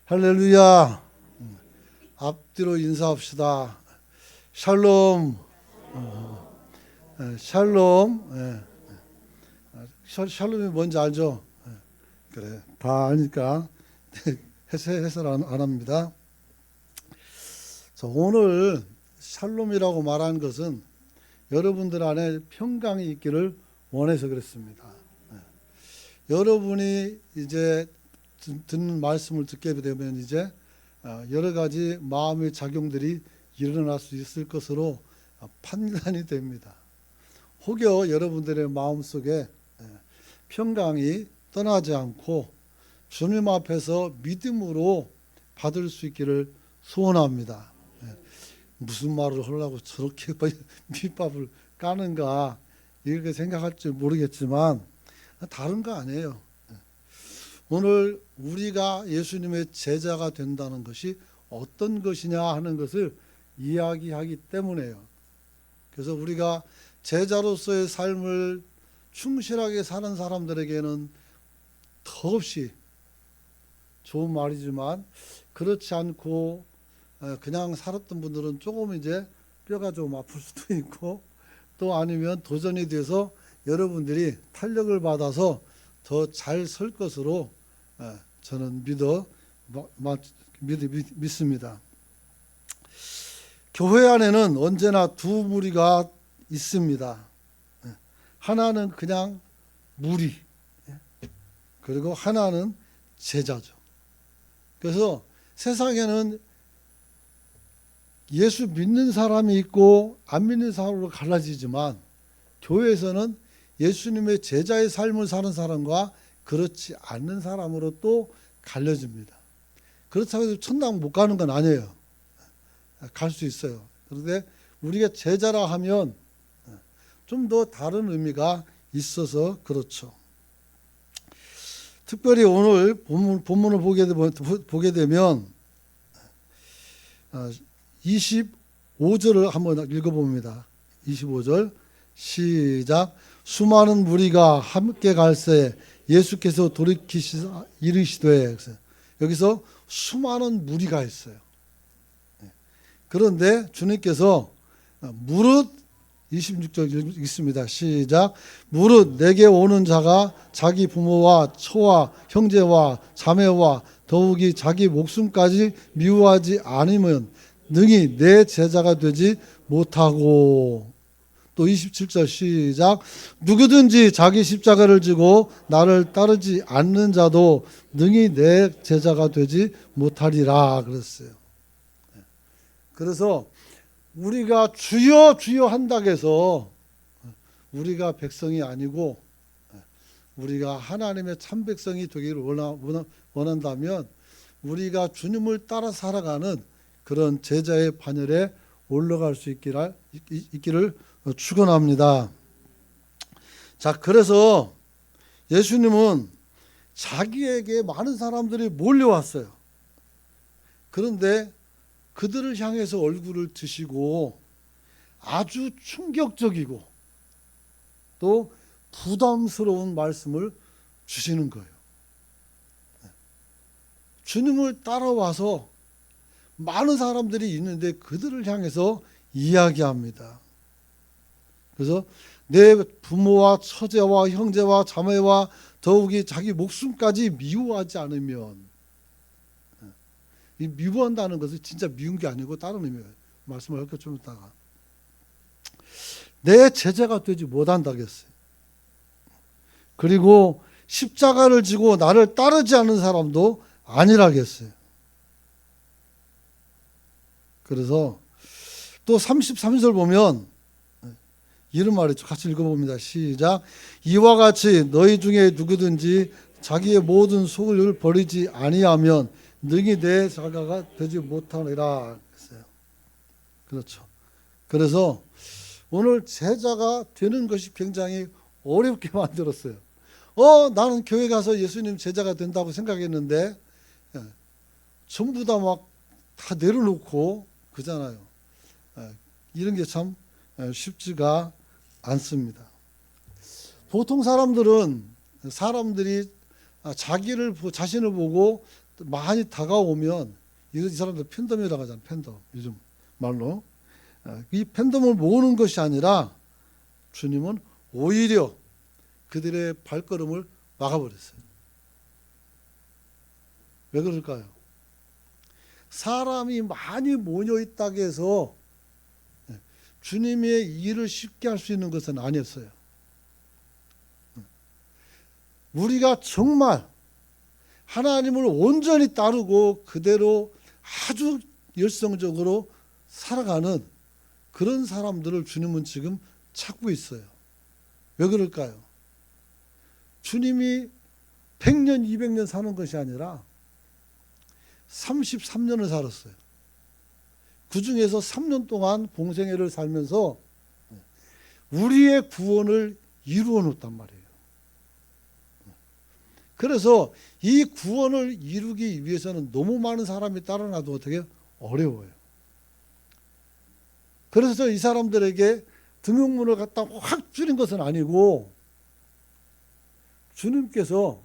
할렐루야. 앞뒤로 인사합시다. 샬롬. 샬롬. 샬롬이 뭔지 알죠? 그래, 다 아니까 해설 안 합니다. 자, 오늘 샬롬이라고 말하는 것은 여러분들 안에 평강이 있기를 원해서 그렇습니다. 여러분이 이제 듣는 말씀을 듣게 되면 이제 여러 가지 마음의 작용들이 일어날 수 있을 것으로 판단이 됩니다. 혹여 여러분들의 마음속에 평강이 떠나지 않고 주님 앞에서 믿음으로 받을 수 있기를 소원합니다. 무슨 말을 하려고 저렇게 밑밥을 까는가 이렇게 생각할지 모르겠지만 다른 거 아니에요. 오늘 우리가 예수님의 제자가 된다는 것이 어떤 것이냐 하는 것을 이야기하기 때문에요. 그래서 우리가 제자로서의 삶을 충실하게 사는 사람들에게는 더없이 좋은 말이지만 그렇지 않고 그냥 살았던 분들은 조금 이제 뼈가 좀 아플 수도 있고 또 아니면 도전이 돼서 여러분들이 탄력을 받아서 더 잘 설 것으로 저는 믿습니다. 교회 안에는 언제나 두 무리가 있습니다. 하나는 그냥 무리, 그리고 하나는 제자죠. 그래서 세상에는 예수 믿는 사람이 있고 안 믿는 사람으로 갈라지지만 교회에서는 예수님의 제자의 삶을 사는 사람과 그렇지 않는 사람으로 또 갈려집니다. 그렇다고 해서 천당 못 가는 건 아니에요. 갈 수 있어요. 그런데 우리가 제자라 하면 좀 더 다른 의미가 있어서 그렇죠. 특별히 오늘 본문을 보게 되면 25절을 한번 읽어봅니다. 25절 시작. 수많은 무리가 함께 갈새 예수께서 돌이키시사 이르시되, 여기서 수많은 무리가 있어요. 그런데 주님께서 무릇 26절 읽습니다. 시작. 무릇 내게 오는 자가 자기 부모와 처와 형제와 자매와 더욱이 자기 목숨까지 미워하지 않으면 능히 내 제자가 되지 못하고. 또 27절 시작. 누구든지 자기 십자가를 지고 나를 따르지 않는 자도 능히 내 제자가 되지 못하리라 그랬어요. 그래서 우리가 주여 주여 한다고 해서 우리가 백성이 아니고 우리가 하나님의 참 백성이 되기를 원한다면 우리가 주님을 따라 살아가는 그런 제자의 반열에 올라갈 수 있기를 축원합니다. 자, 그래서 예수님은 자기에게 많은 사람들이 몰려왔어요. 그런데 그들을 향해서 얼굴을 드시고 아주 충격적이고 또 부담스러운 말씀을 주시는 거예요. 주님을 따라와서 많은 사람들이 있는데 그들을 향해서 이야기합니다. 그래서 내 부모와 처제와 형제와 자매와 더욱이 자기 목숨까지 미워하지 않으면, 이 미워한다는 것은 진짜 미운 게 아니고 다른 의미예요. 말씀을 할게요. 좀 이따가. 내 제자가 되지 못한다겠어요. 그리고 십자가를 지고 나를 따르지 않는 사람도 아니라겠어요. 그래서 또 33절 보면 이런 말이 같이 읽어봅니다. 시작. 이와 같이 너희 중에 누구든지 자기의 모든 소유를 버리지 아니하면 능히 내 제자가 되지 못하리라 했어요. 그렇죠. 그래서 오늘 제자가 되는 것이 굉장히 어렵게 만들었어요. 나는 교회 가서 예수님 제자가 된다고 생각했는데 전부 다 막 다 내려놓고 그잖아요. 이런 게 참 쉽지가 않습니다. 보통 사람들이 자신을 보고 많이 다가오면 이 사람들 팬덤이라고 하잖아요. 팬덤. 요즘 말로. 이 팬덤을 모으는 것이 아니라 주님은 오히려 그들의 발걸음을 막아버렸어요. 왜 그럴까요? 사람이 많이 모여 있다고 해서 주님의 일을 쉽게 할 수 있는 것은 아니었어요. 우리가 정말 하나님을 온전히 따르고 그대로 아주 열성적으로 살아가는 그런 사람들을 주님은 지금 찾고 있어요. 왜 그럴까요? 주님이 100년, 200년 사는 것이 아니라 33년을 살았어요. 그 중에서 3년 동안 공생애를 살면서 우리의 구원을 이루어 놓았단 말이에요. 그래서 이 구원을 이루기 위해서는 너무 많은 사람이 따라놔도 어떻게 어려워요. 그래서 이 사람들에게 등용문을 갖다 확 줄인 것은 아니고 주님께서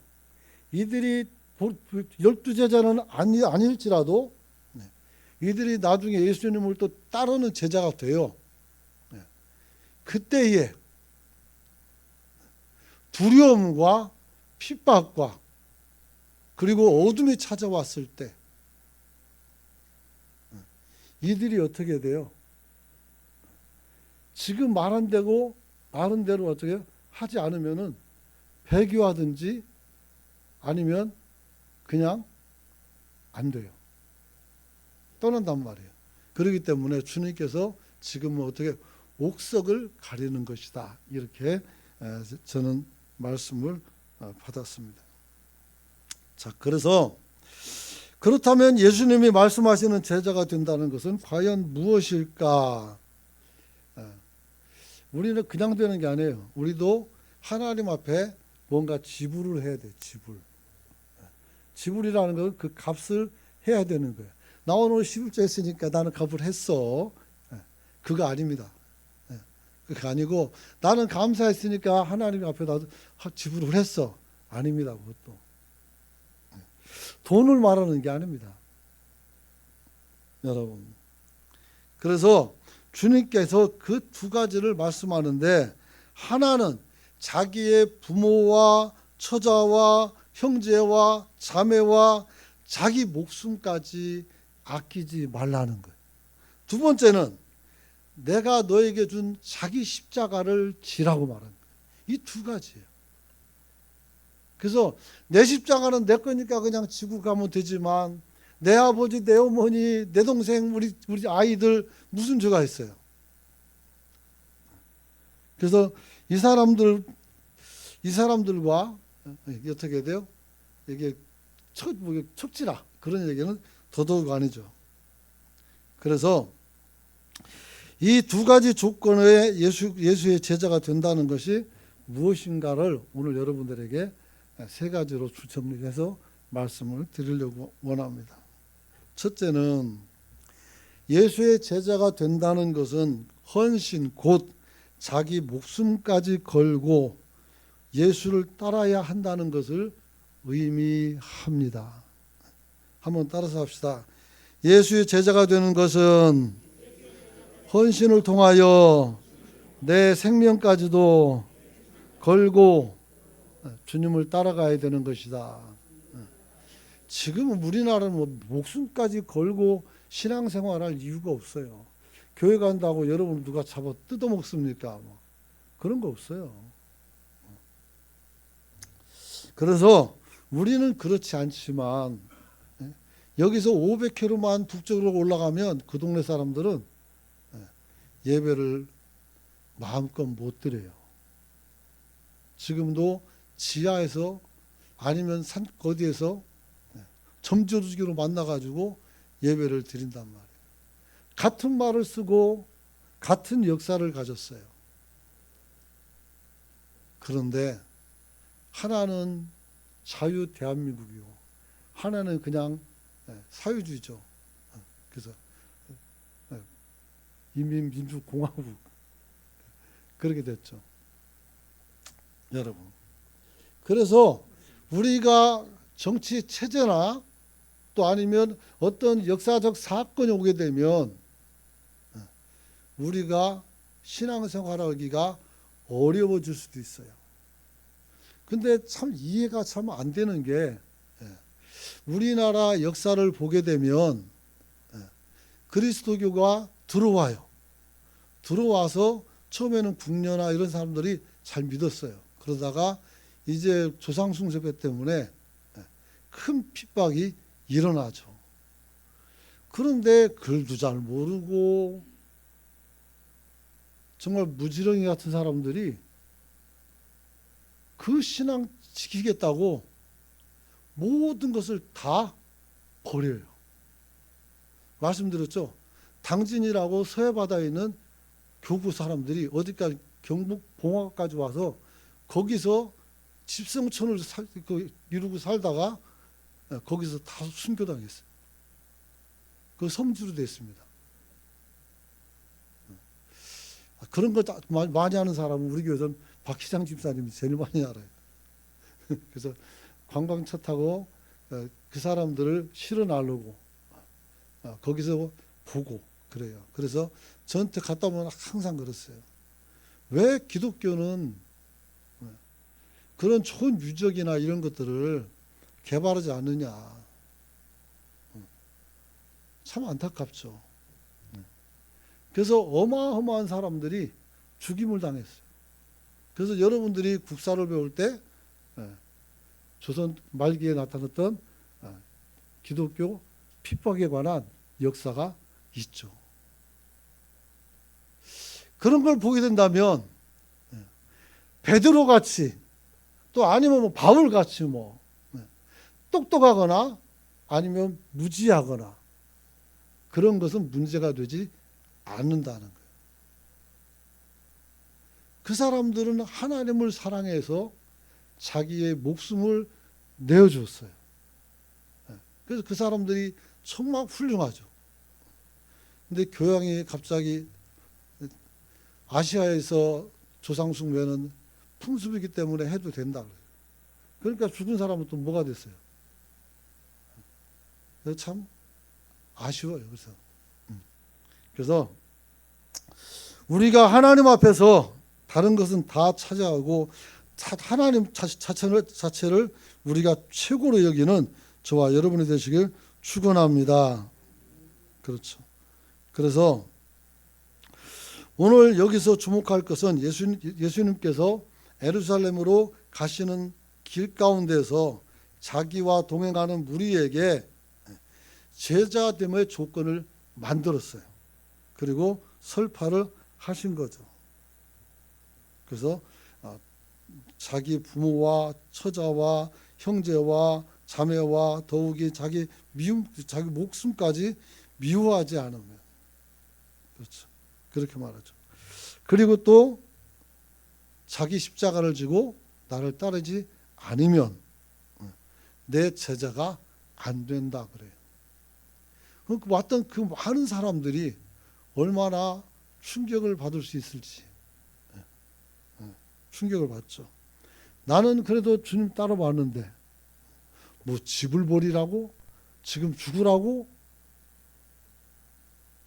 이들이 12제자는 아닐지라도 이들이 나중에 예수님을 또 따르는 제자가 돼요. 그때에 두려움과 핍박과 그리고 어둠이 찾아왔을 때 이들이 어떻게 돼요? 지금 말한 대로 어떻게 하지 않으면은 배교하든지 아니면 그냥 안 돼요. 떠난단 말이에요. 그렇기 때문에 주님께서 지금은 어떻게 옥석을 가리는 것이다. 이렇게 저는 말씀을 받았습니다. 자, 그래서 그렇다면 예수님이 말씀하시는 제자가 된다는 것은 과연 무엇일까? 우리는 그냥 되는 게 아니에요. 우리도 하나님 앞에 뭔가 지불을 해야 돼요. 지불이라는 건 그 값을 해야 되는 거예요. 나 오늘 11조 했으니까 나는 값을 했어. 그거 아닙니다. 그거 아니고 나는 감사했으니까 하나님 앞에 나도 지불을 했어. 아닙니다. 그것도. 돈을 말하는 게 아닙니다. 여러분. 그래서 주님께서 그 두 가지를 말씀하는데 하나는 자기의 부모와 처자와 형제와 자매와 자기 목숨까지 아끼지 말라는 거예요. 두 번째는 내가 너에게 준 자기 십자가를 지라고 말하는 거예요. 이 두 가지예요. 그래서 내 십자가는 내 거니까 그냥 지고 가면 되지만 내 아버지, 내 어머니, 내 동생, 우리 아이들 무슨 죄가 있어요? 그래서 이 사람들과 어떻게 돼요? 이게 척지라 그런 얘기는 더더욱 아니죠. 그래서 이 두 가지 조건에 예수의 제자가 된다는 것이 무엇인가를 오늘 여러분들에게 세 가지로 정리해서 말씀을 드리려고 원합니다. 첫째는 예수의 제자가 된다는 것은 헌신 곧 자기 목숨까지 걸고 예수를 따라야 한다는 것을 의미합니다. 한번 따라서 합시다. 예수의 제자가 되는 것은 헌신을 통하여 내 생명까지도 걸고 주님을 따라가야 되는 것이다. 지금 우리나라는 뭐 목숨까지 걸고 신앙생활할 이유가 없어요. 교회 간다고 여러분 누가 잡아 뜯어먹습니까? 뭐 그런 거 없어요. 그래서 우리는 그렇지 않지만 여기서 500km만 북쪽으로 올라가면 그 동네 사람들은 예배를 마음껏 못 드려요. 지금도 지하에서 아니면 산 거디에서 점주기로 만나가지고 예배를 드린단 말이에요. 같은 말을 쓰고 같은 역사를 가졌어요. 그런데 하나는 자유 대한민국이고 하나는 그냥 사회주의죠. 그래서 인민민주공화국 그렇게 됐죠. 여러분. 그래서 우리가 정치 체제나 또 아니면 어떤 역사적 사건이 오게 되면 우리가 신앙생활하기가 어려워질 수도 있어요. 근데 참 이해가 참 안 되는 게 우리나라 역사를 보게 되면 그리스도교가 들어와요. 들어와서 처음에는 궁녀나 이런 사람들이 잘 믿었어요. 그러다가 이제 조상 숭배배 때문에 큰 핍박이 일어나죠. 그런데 글도 잘 모르고 정말 무지렁이 같은 사람들이 그 신앙 지키겠다고 모든 것을 다 버려요. 말씀드렸죠. 당진이라고 서해바다에 있는 교구 사람들이 어디까지 경북 봉화까지 와서 거기서 집성촌을 이루고 살다가 거기서 다 순교당했어요. 그 성지로 됐습니다. 그런 거 많이 하는 사람은 우리 교회에서는 박희장 집사님이 제일 많이 알아요. 그래서 관광차 타고 그 사람들을 실어 나르고 거기서 보고 그래요. 그래서 저한테 갔다 오면 항상 그랬어요. 왜 기독교는 그런 좋은 유적이나 이런 것들을 개발하지 않느냐. 참 안타깝죠. 그래서 어마어마한 사람들이 죽임을 당했어요. 그래서 여러분들이 국사를 배울 때 조선 말기에 나타났던 기독교 핍박에 관한 역사가 있죠. 그런 걸 보게 된다면 베드로 같이 또 아니면 뭐 바울 같이 뭐 똑똑하거나 아니면 무지하거나 그런 것은 문제가 되지 않는다는 거예요. 그 사람들은 하나님을 사랑해서 자기의 목숨을 내어줬어요. 그래서 그 사람들이 정말 훌륭하죠. 근데 교양이 갑자기 아시아에서 조상 숭배는 풍습이기 때문에 해도 된다. 그러니까 죽은 사람은 또 뭐가 됐어요? 참 아쉬워요. 그래서 우리가 하나님 앞에서 다른 것은 다 차지하고 하나님 자체를 우리가 최고로 여기는 저와 여러분이 되시길 축원합니다. 그렇죠. 그래서 오늘 여기서 주목할 것은 예수님께서 예루살렘으로 가시는 길 가운데서 자기와 동행하는 무리에게 제자됨의 조건을 만들었어요. 그리고 설파를 하신 거죠. 그래서 자기 부모와 처자와 형제와 자매와 더욱이 자기 목숨까지 미워하지 않으면, 그렇죠. 그렇게 말하죠. 그리고 또 자기 십자가를 지고 나를 따르지 않으면 내 제자가 안 된다 그래요. 왔던 그 많은 사람들이 얼마나 충격을 받을 수 있을지. 충격을 받죠. 나는 그래도 주님 따라왔는데 뭐 집을 버리라고? 지금 죽으라고?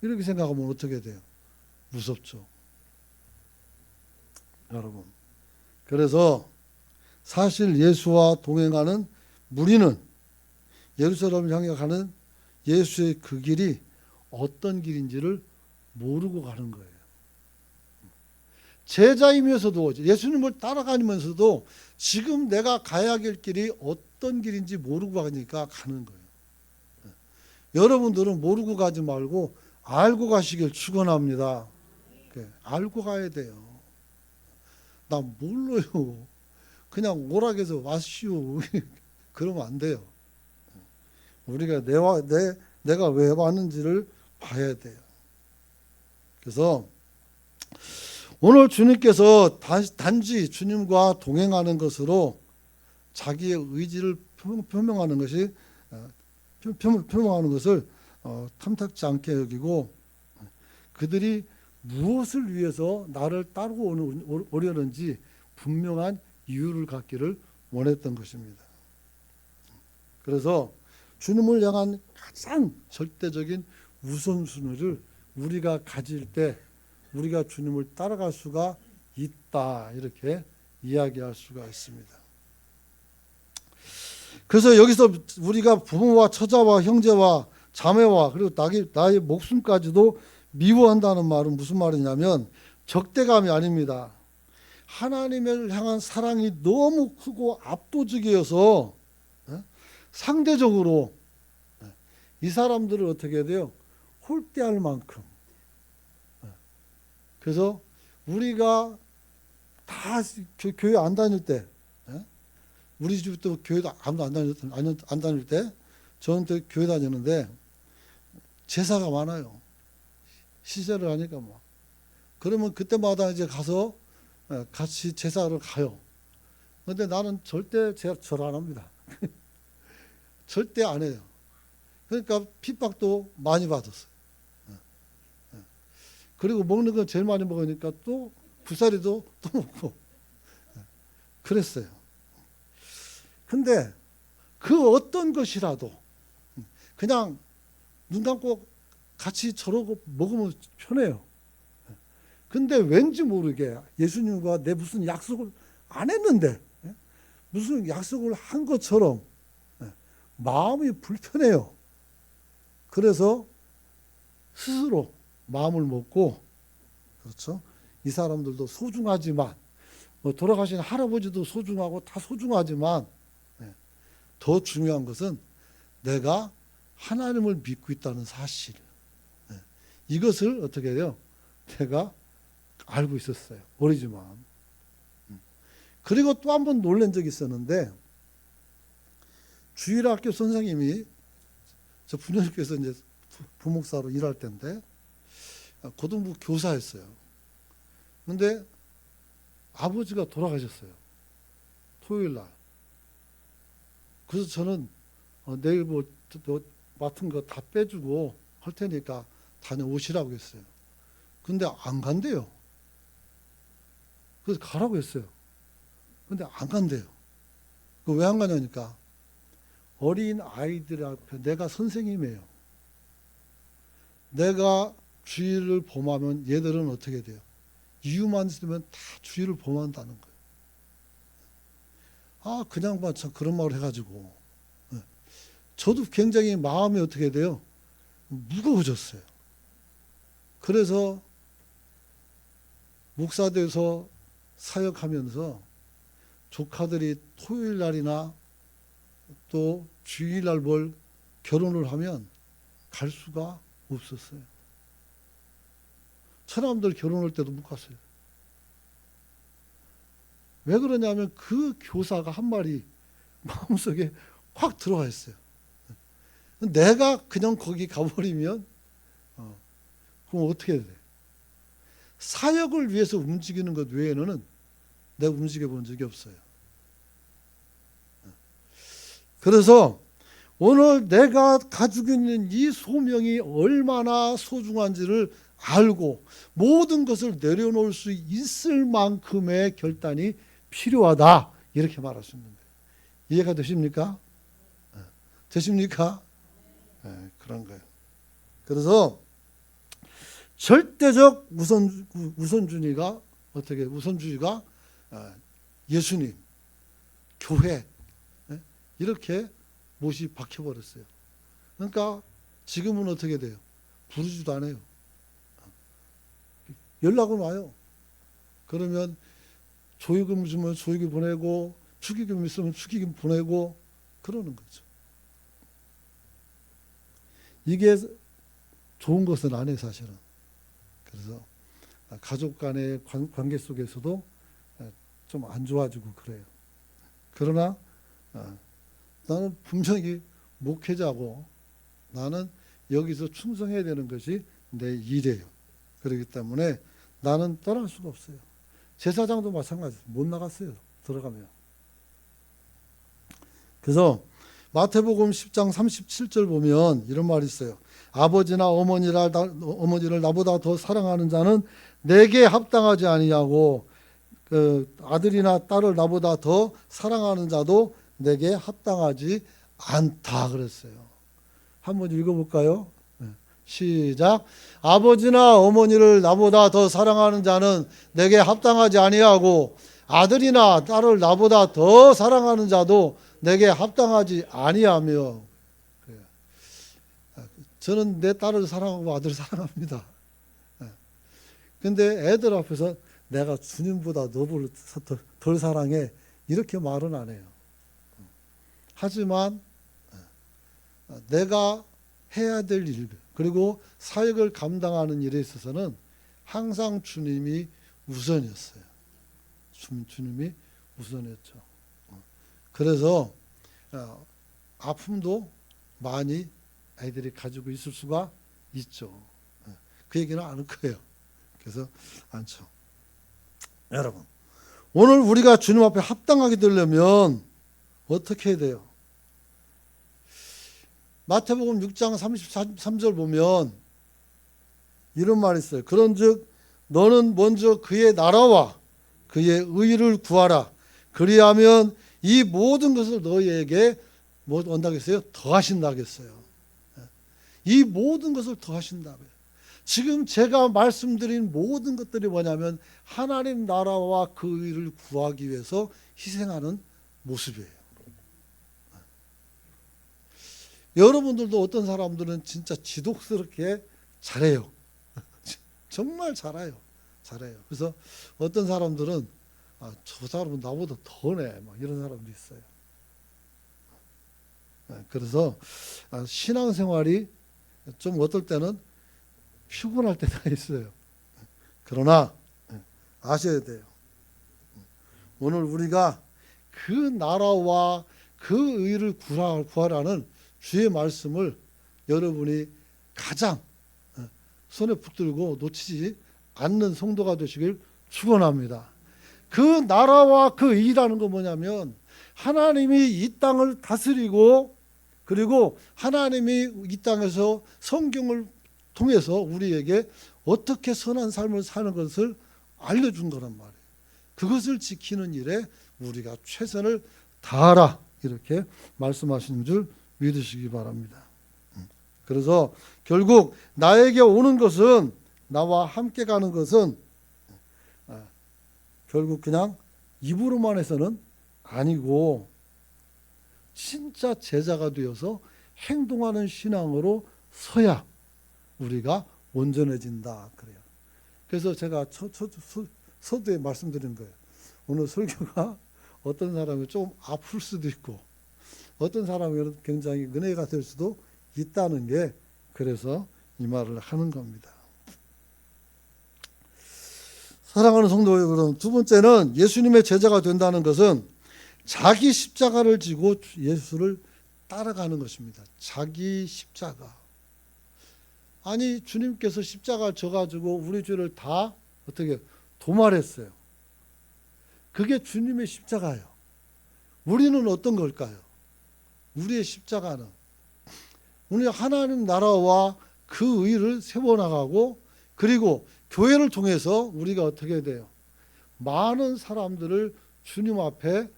이렇게 생각하면 어떻게 돼요? 무섭죠. 여러분. 그래서 사실 예수와 동행하는 무리는 예루살렘을 향해 가는 예수의 그 길이 어떤 길인지를 모르고 가는 거예요. 제자이면서도 예수님을 따라가면서도 지금 내가 가야 할 길이 어떤 길인지 모르고 가니까 가는 거예요. 여러분들은 모르고 가지 말고 알고 가시길 축원합니다. 알고 가야 돼요. 나 몰라요. 그냥 오락해서 왔시오. 그러면 안 돼요. 우리가 내가 왜 왔는지를 봐야 돼요. 그래서 오늘 주님께서 단지 주님과 동행하는 것으로 자기의 의지를 표명하는 것을 탐탁지 않게 여기고 그들이 무엇을 위해서 나를 따르고 오려는지 분명한 이유를 갖기를 원했던 것입니다. 그래서 주님을 향한 가장 절대적인 우선순위를 우리가 가질 때 우리가 주님을 따라갈 수가 있다, 이렇게 이야기할 수가 있습니다. 그래서 여기서 우리가 부모와 처자와 형제와 자매와 그리고 나의 목숨까지도 미워한다는 말은 무슨 말이냐면 적대감이 아닙니다. 하나님을 향한 사랑이 너무 크고 압도적이어서 상대적으로 이 사람들을 어떻게 해야 돼요? 홀대할 만큼. 그래서 우리가 다 교회 안 다닐 때, 우리 집도 교회도 아무도 안 다닐 때, 저는 또 교회 다니는데 제사가 많아요. 시제를 하니까 뭐. 그러면 그때마다 이제 가서 같이 제사를 가요. 근데 나는 절대 절 안 합니다. 절대 안 해요. 그러니까 핍박도 많이 받았어요. 그리고 먹는 건 제일 많이 먹으니까 또 부사리도 또 먹고 그랬어요. 근데 그 어떤 것이라도 그냥 눈 감고 같이 저러고 먹으면 편해요. 근데 왠지 모르게 예수님과 내 무슨 약속을 안 했는데 무슨 약속을 한 것처럼 마음이 불편해요. 그래서 스스로 마음을 먹고, 그렇죠? 이 사람들도 소중하지만 돌아가신 할아버지도 소중하고 다 소중하지만 더 중요한 것은 내가 하나님을 믿고 있다는 사실, 이것을 어떻게 해요? 내가 알고 있었어요. 어리지만. 그리고 또 한 번 놀란 적이 있었는데 주일학교 선생님이 저 분연교에서 이제 부목사로 일할 때인데 고등부 교사였어요. 근데 아버지가 돌아가셨어요. 토요일 날. 그래서 저는 내일 뭐 맡은 거 다 빼주고 할 테니까 다녀오시라고 했어요. 근데 안 간대요. 그래서 가라고 했어요. 근데 안 간대요. 왜 안 가냐니까 어린 아이들 앞에 내가 선생님이에요. 내가 주의를 범하면 얘들은 어떻게 돼요? 이유만 있으면 다 주의를 범한다는 거예요. 아, 그냥 참 그런 말을 해가지고 저도 굉장히 마음이 어떻게 돼요? 무거워졌어요. 그래서 목사 돼서 사역하면서 조카들이 토요일 날이나 또 주일날 뭘 결혼을 하면 갈 수가 없었어요. 처남들 결혼할 때도 못 갔어요. 왜 그러냐면 그 교사가 한 말이 마음속에 확 들어와 있어요. 내가 그냥 거기 가버리면 그럼 어떻게 돼? 사역을 위해서 움직이는 것 외에는 내가 움직여 본 적이 없어요. 그래서 오늘 내가 가지고 있는 이 소명이 얼마나 소중한지를 알고 모든 것을 내려놓을 수 있을 만큼의 결단이 필요하다, 이렇게 말할 수 있는 거예요. 이해가 되십니까? 되십니까? 그런 거예요. 그래서 절대적 우선주의가 어떻게 우선주의가 예수님, 교회 이렇게 못이 박혀버렸어요. 그러니까 지금은 어떻게 돼요? 부르지도 않아요. 연락은 와요. 그러면 조의금 주면 조의금 보내고 축의금 있으면 축의금 보내고 그러는 거죠. 이게 좋은 것은 아니에요, 사실은. 그래서 가족 간의 관계 속에서도 좀 안 좋아지고 그래요. 그러나 나는 분명히 목회자고 나는 여기서 충성해야 되는 것이 내 일이에요. 그렇기 때문에 나는 떠날 수가 없어요. 제사장도 마찬가지예요. 못 나갔어요, 들어가면. 그래서 마태복음 10장 37절 보면 이런 말이 있어요. 아버지나 어머니를 나보다 더 사랑하는 자는 내게 합당하지 아니하고 아들이나 딸을 나보다 더 사랑하는 자도 내게 합당하지 않다 그랬어요. 한번 읽어볼까요? 시작. 아버지나 어머니를 나보다 더 사랑하는 자는 내게 합당하지 아니하고 아들이나 딸을 나보다 더 사랑하는 자도 내게 합당하지 아니하며. 저는 내 딸을 사랑하고 아들을 사랑합니다. 근데 애들 앞에서 내가 주님보다 너를 덜 사랑해 이렇게 말은 안 해요. 하지만 내가 해야 될 일 그리고 사역을 감당하는 일에 있어서는 항상 주님이 우선이었어요. 주님이 우선이었죠. 그래서 아픔도 많이 아이들이 가지고 있을 수가 있죠. 그 얘기는 안 할 거예요. 그래서 않죠. 여러분, 오늘 우리가 주님 앞에 합당하게 되려면 어떻게 해야 돼요? 마태복음 6장 33절 보면 이런 말이 있어요. 그런즉 너는 먼저 그의 나라와 그의 의를 구하라. 그리하면 이 모든 것을 너희에게 뭐 온다겠어요? 더하신다겠어요. 이 모든 것을 더하신다고요. 지금 제가 말씀드린 모든 것들이 뭐냐면 하나님 나라와 그 의를 구하기 위해서 희생하는 모습이에요. 여러분들도 어떤 사람들은 진짜 지독스럽게 잘해요. 정말 잘해요. 그래서 어떤 사람들은 저 사람은 나보다 더네 막 이런 사람도 있어요. 그래서 신앙생활이 좀 어떨 때는 피곤할 때가 있어요. 그러나 아셔야 돼요. 오늘 우리가 그 나라와 그 의를 구하라는 주의 말씀을 여러분이 가장 손에 붙들고 놓치지 않는 성도가 되시길 축원합니다. 그 나라와 그 의라는 건 뭐냐면 하나님이 이 땅을 다스리고 그리고 하나님이 이 땅에서 성경을 통해서 우리에게 어떻게 선한 삶을 사는 것을 알려준 거란 말이에요. 그것을 지키는 일에 우리가 최선을 다하라 이렇게 말씀하시는 줄 믿으시기 바랍니다. 그래서 결국 나에게 오는 것은 나와 함께 가는 것은 결국 그냥 입으로만 해서는 아니고 진짜 제자가 되어서 행동하는 신앙으로 서야 우리가 온전해진다 그래요. 그래서 제가 서두에 말씀드린 거예요. 오늘 설교가 어떤 사람이 좀 아플 수도 있고 어떤 사람은 굉장히 은혜가 될 수도 있다는 게 그래서 이 말을 하는 겁니다. 사랑하는 성도 여러분, 두 번째는 예수님의 제자가 된다는 것은 자기 십자가를 지고 예수를 따라가는 것입니다. 자기 십자가. 아니 주님께서 십자가를 져가지고 우리 죄를 다 어떻게 도말했어요. 그게 주님의 십자가예요. 우리는 어떤 걸까요? 우리의 십자가는 우리 하나님 나라와 그 의를 세워나가고 그리고 교회를 통해서 우리가 어떻게 돼요? 많은 사람들을 주님 앞에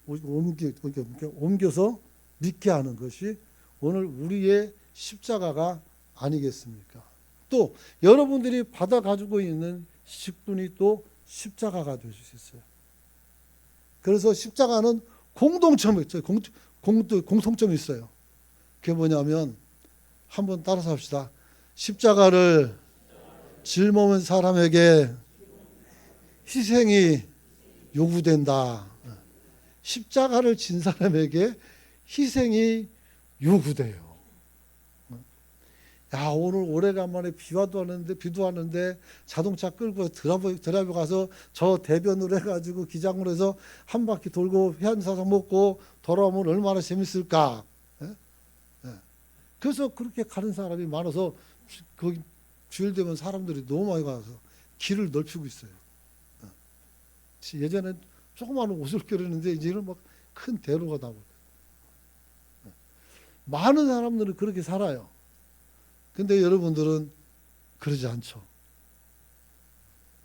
옮겨서 믿게 하는 것이 오늘 우리의 십자가가 아니겠습니까? 또 여러분들이 받아 가지고 있는 직분이 또 십자가가 될 수 있어요. 그래서 십자가는 공통점이 있어요. 공통점이 있어요. 그게 뭐냐면 한번 따라서 합시다. 십자가를 짊어진 사람에게 희생이 요구된다. 십자가를 진 사람에게 희생이 요구돼요. 야, 오늘 오래간만에 비도 왔는데 자동차 끌고 드라이브 가서 저 대변을 해가지고 기장으로 해서 한 바퀴 돌고 해안사상 먹고 돌아오면 얼마나 재밌을까. 그래서 그렇게 가는 사람이 많아서 거기 주일 되면 사람들이 너무 많이 가서 길을 넓히고 있어요. 예전엔 조그마한 오솔길을 했는데 이제는 막 큰 대로가 나오고 많은 사람들은 그렇게 살아요. 근데 여러분들은 그러지 않죠.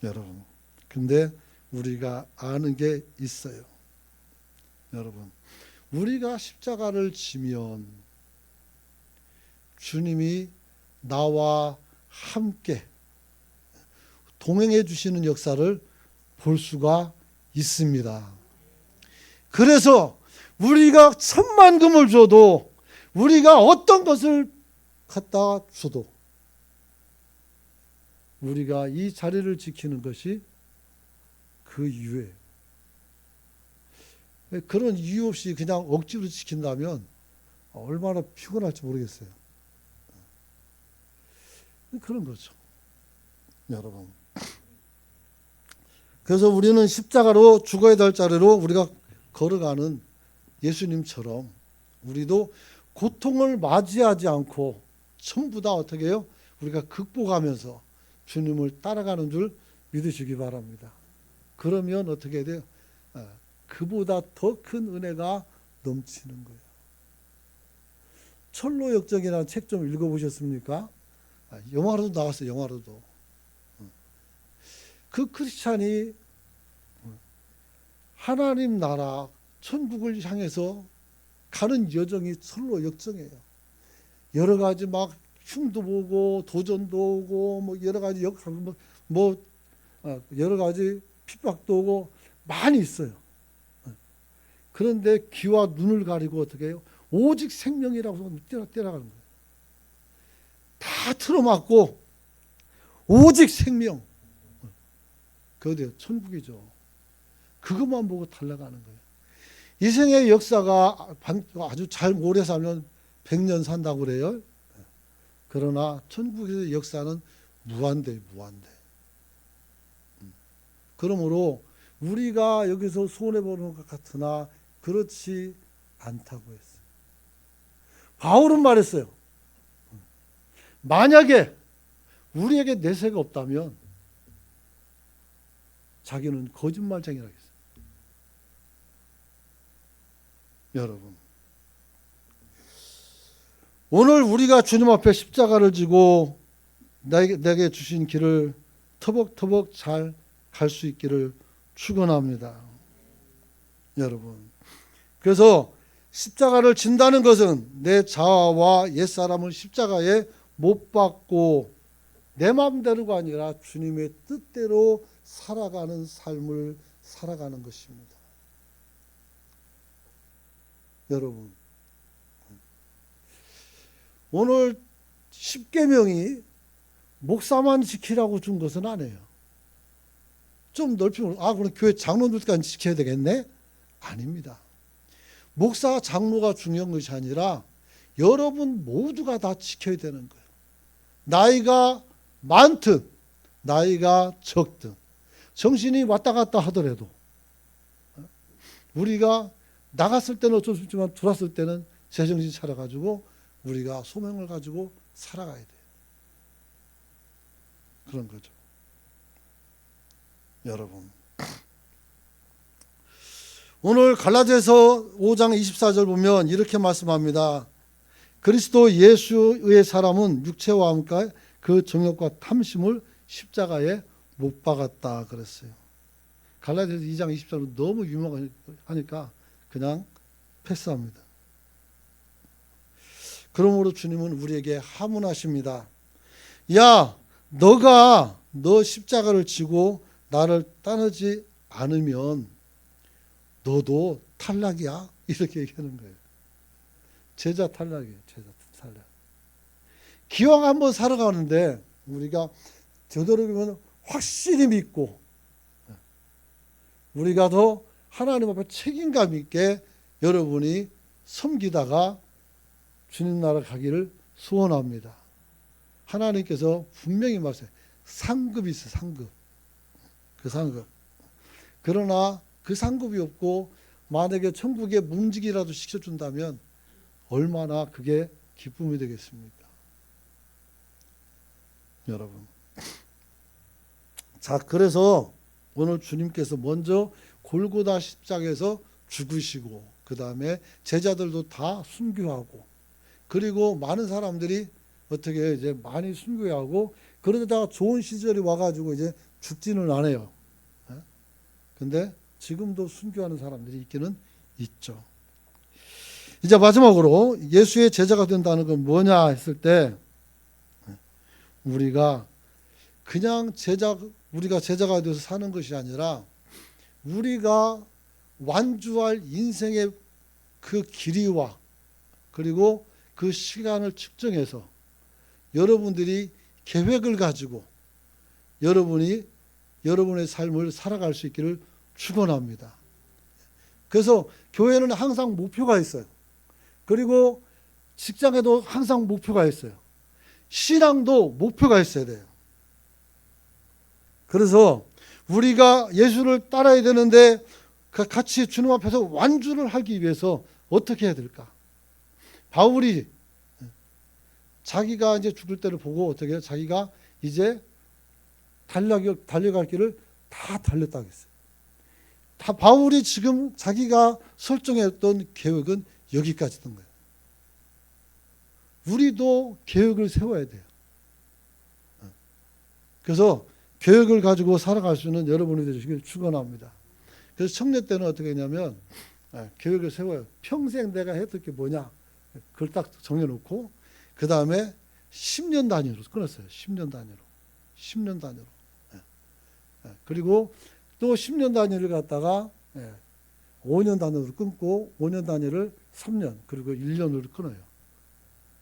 여러분. 근데 우리가 아는 게 있어요. 여러분. 우리가 십자가를 지면 주님이 나와 함께 동행해 주시는 역사를 볼 수가 있습니다. 그래서 우리가 천만금을 줘도, 우리가 어떤 것을 갖다 줘도 우리가 이 자리를 지키는 것이 그 이유예요. 그런 이유 없이 그냥 억지로 지킨다면 얼마나 피곤할지 모르겠어요. 그런 거죠, 여러분. 그래서 우리는 십자가로 죽어야 될 자리로 우리가 걸어가는 예수님처럼 우리도 고통을 맞이하지 않고 전부 다 어떻게 해요? 우리가 극복하면서 주님을 따라가는 줄 믿으시기 바랍니다. 그러면 어떻게 돼요? 그보다 더 큰 은혜가 넘치는 거예요. 철로 역정이라는 책 좀 읽어보셨습니까? 영화로도 나왔어요. 영화로도. 그 크리스찬이 하나님 나라 천국을 향해서 가는 여정이 철로 역정이에요. 여러 가지 막 흉도 보고 도전도 오고 뭐 여러 가지 여러 가지 핍박도 오고 많이 있어요. 그런데 귀와 눈을 가리고 어떻게 해요? 오직 생명이라고 뛰어가는 거예요. 다 틀어막고 오직 생명. 그 어디요? 천국이죠. 그것만 보고 달려가는 거예요. 이생의 역사가 아주 잘 오래 살면 100년 산다고 그래요. 그러나 천국의 역사는 무한대예요. 무한대. 그러므로 우리가 여기서 손해보는 것 같으나 그렇지 않다고 했어요. 바울은 말했어요. 만약에 우리에게 내세가 없다면 자기는 거짓말쟁이라고 했어요. 여러분, 오늘 우리가 주님 앞에 십자가를 지고 내게 주신 길을 터벅터벅 잘 갈 수 있기를 축원합니다. 여러분, 그래서 십자가를 진다는 것은 내 자아와 옛사람을 십자가에 못 박고 내 마음대로가 아니라 주님의 뜻대로 살아가는 삶을 살아가는 것입니다. 여러분, 오늘 십계명이 목사만 지키라고 준 것은 아니에요. 좀 넓히면 그럼 교회 장로들까지 지켜야 되겠네? 아닙니다. 목사 장로가 중요한 것이 아니라 여러분 모두가 다 지켜야 되는 거예요. 나이가 많든 나이가 적든 정신이 왔다 갔다 하더라도 우리가 나갔을 때는 어쩔 수 없지만 들어왔을 때는 제정신 차려가지고 우리가 소명을 가지고 살아가야 돼요. 그런 거죠. 여러분, 오늘 갈라디아서 5장 24절 보면 이렇게 말씀합니다. 그리스도 예수의 사람은 육체와 함께 그 정욕과 탐심을 십자가에 못 박았다 그랬어요. 갈라디아서 2장 24절 너무 유명하니까 그냥 패스합니다. 그러므로 주님은 우리에게 하문하십니다. 야, 너 십자가를 지고 나를 따르지 않으면 너도 탈락이야. 이렇게 얘기하는 거예요. 제자 탈락이에요. 제자 탈락. 기왕 한번 살아가는데 우리가 되도록이면 확실히 믿고 우리가 더 하나님 앞에 책임감 있게 여러분이 섬기다가 주님 나라 가기를 소원합니다. 하나님께서 분명히 말씀해요. 상급이 있어요. 상급. 그 상급. 그러나 그 상급이 없고 만약에 천국에 문직이라도 시켜준다면 얼마나 그게 기쁨이 되겠습니까? 여러분. 자, 그래서 오늘 주님께서 먼저 골고다 십자가에서 죽으시고 그 다음에 제자들도 다 순교하고 그리고 많은 사람들이 어떻게 이제 많이 순교하고 그러다가 좋은 시절이 와가지고 이제 죽지는 않아요. 근데 지금도 순교하는 사람들이 있기는 있죠. 이제 마지막으로 예수의 제자가 된다는 건 뭐냐 했을 때, 우리가 그냥 우리가 제자가 되어서 사는 것이 아니라 우리가 완주할 인생의 그 길이와 그리고 그 시간을 측정해서 여러분들이 계획을 가지고 여러분의 삶을 살아갈 수 있기를 축원합니다. 그래서 교회는 항상 목표가 있어요. 그리고 직장에도 항상 목표가 있어요. 신앙도 목표가 있어야 돼요. 그래서 우리가 예수를 따라야 되는데 같이 주님 앞에서 완주를 하기 위해서 어떻게 해야 될까? 바울이 자기가 이제 죽을 때를 보고 어떻게 해요? 자기가 이제 달려갈 길을 다 달렸다고 했어요. 다 바울이 지금 자기가 설정했던 계획은 여기까지던 거예요. 우리도 계획을 세워야 돼요. 그래서 계획을 가지고 살아갈 수 있는 여러분이 되시길 축원합니다. 그래서 청년 때는 어떻게 했냐면 계획을 세워요. 평생 내가 했던 게 뭐냐 그걸 딱 정해놓고 그 다음에 10년 단위로 끊었어요. 10년 단위로. 그리고 또 10년 단위를 갖다가 5년 단위로 끊고 5년 단위를 3년 그리고 1년으로 끊어요.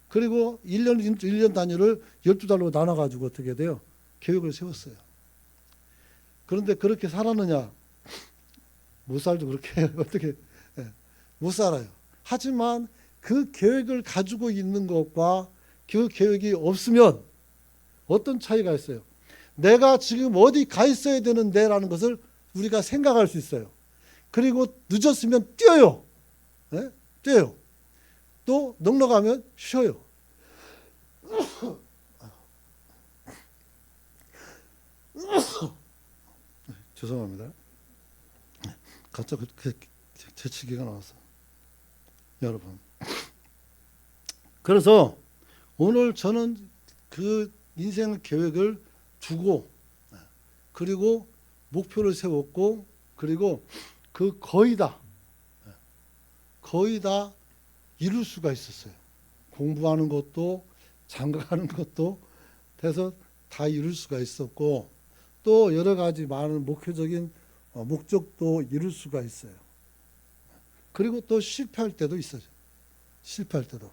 그리고 1년 단위를 12달로 나눠가지고 어떻게 돼요? 계획을 세웠어요. 그런데 그렇게 살았느냐? 못 살죠. 그렇게 어떻게 못 살아요. 하지만 그 계획을 가지고 있는 것과 그 계획이 없으면 어떤 차이가 있어요? 내가 지금 어디 가 있어야 되는데 라는 것을 우리가 생각할 수 있어요. 그리고 늦었으면 뛰어요. 뛰어요. 또 넉넉하면 쉬어요. 죄송합니다. 갑자기 재치기가 나왔어. 여러분. 그래서 오늘 저는 그 인생 계획을 두고 그리고 목표를 세웠고 그리고 그 거의 다 이룰 수가 있었어요. 공부하는 것도 장가가는 것도 돼서 다 이룰 수가 있었고 또 여러 가지 많은 목표적인 목적도 이룰 수가 있어요. 그리고 또 실패할 때도 있어요. 실패할 때도.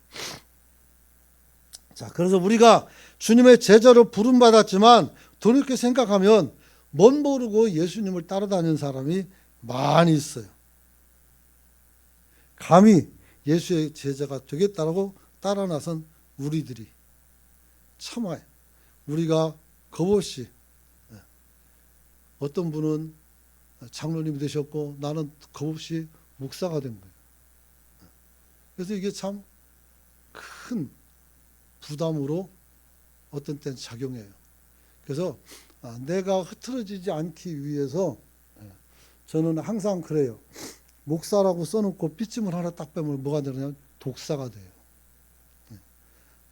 자, 그래서 우리가 주님의 제자로 부름받았지만 돌이켜 생각하면 멋 모르고 예수님을 따라다니는 사람이 많이 있어요. 감히 예수의 제자가 되겠다라고 따라 나선 우리들이 참아요. 우리가 겁없이 어떤 분은 장로님이 되셨고 나는 겁없이 목사가 된 거예요. 그래서 이게 참 큰 부담으로 어떤 때는 작용해요. 그래서 내가 흐트러지지 않기 위해서 저는 항상 그래요. 목사라고 써놓고 삐짐을 하나 딱 빼면 뭐가 되느냐? 독사가 돼요.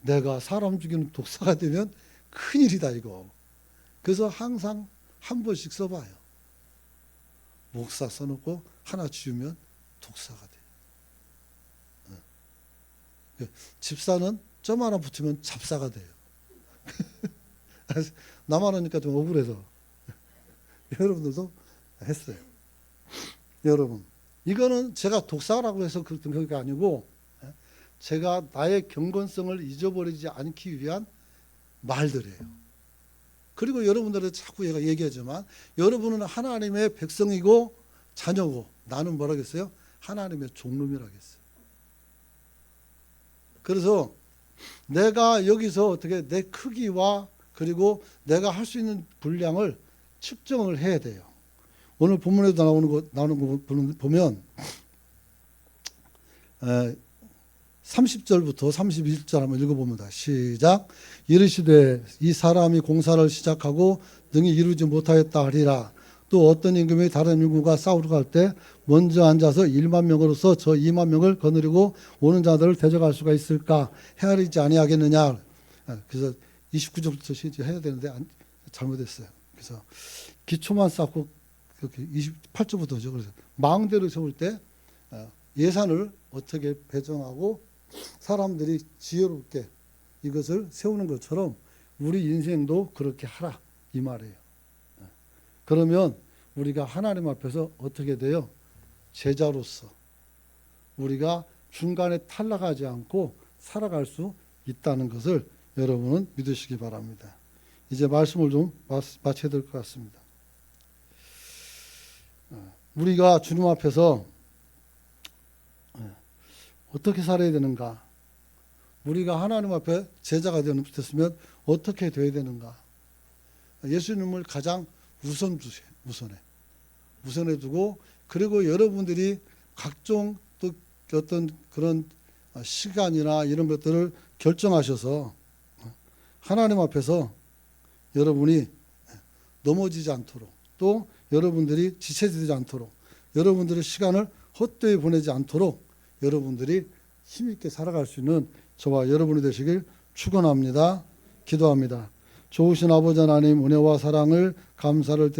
내가 사람 죽이는 독사가 되면 큰일이다 이거. 그래서 항상 한 번씩 써봐요. 목사 써놓고 하나 지우면 독사가 돼요. 집사는 점 하나 붙이면 잡사가 돼요. 나만 하니까 좀 억울해서 여러분들도 했어요. 여러분 이거는 제가 독사라고 해서 그런 게 아니고 제가 나의 경건성을 잊어버리지 않기 위한 말들이에요. 그리고 여러분들은 자꾸 얘기하지만 여러분은 하나님의 백성이고 자녀고 나는 뭐라겠어요? 하나님의 종놈이라겠어요. 그래서 내가 여기서 어떻게 내 크기와 그리고 내가 할 수 있는 분량을 측정을 해야 돼요. 오늘 본문에도 나오는 거 보면 30절부터 31절 한번 읽어봅니다. 시작. 이르시되 이 사람이 공사를 시작하고 능히 이루지 못하였다 하리라. 또 어떤 임금이 다른 임금과 싸우러 갈 때 먼저 앉아서 1만 명으로서 저 2만 명을 거느리고 오는 자들을 대적할 수가 있을까? 헤아리지 아니하겠느냐. 그래서 29절부터 시작해야 되는데 잘못했어요. 그래서 기초만 쌓고 28절부터죠. 그래서 망대를 세울 때 예산을 어떻게 배정하고 사람들이 지혜롭게 이것을 세우는 것처럼 우리 인생도 그렇게 하라 이 말이에요. 그러면 우리가 하나님 앞에서 어떻게 돼요? 제자로서 우리가 중간에 탈락하지 않고 살아갈 수 있다는 것을 여러분은 믿으시기 바랍니다. 이제 말씀을 좀 마쳐야 될 것 같습니다. 우리가 주님 앞에서 어떻게 살아야 되는가? 우리가 하나님 앞에 제자가 됐으면 어떻게 돼야 되는가? 예수님을 가장 우선해 두고, 그리고 여러분들이 각종 또 어떤 그런 시간이나 이런 것들을 결정하셔서 하나님 앞에서 여러분이 넘어지지 않도록, 또 여러분들이 지체되지 않도록, 여러분들의 시간을 헛되이 보내지 않도록 여러분들이 힘있게 살아갈 수 있는 저와 여러분이 되시길 축원합니다. 기도합니다. 좋으신 아버지 하나님, 은혜와 사랑을 감사를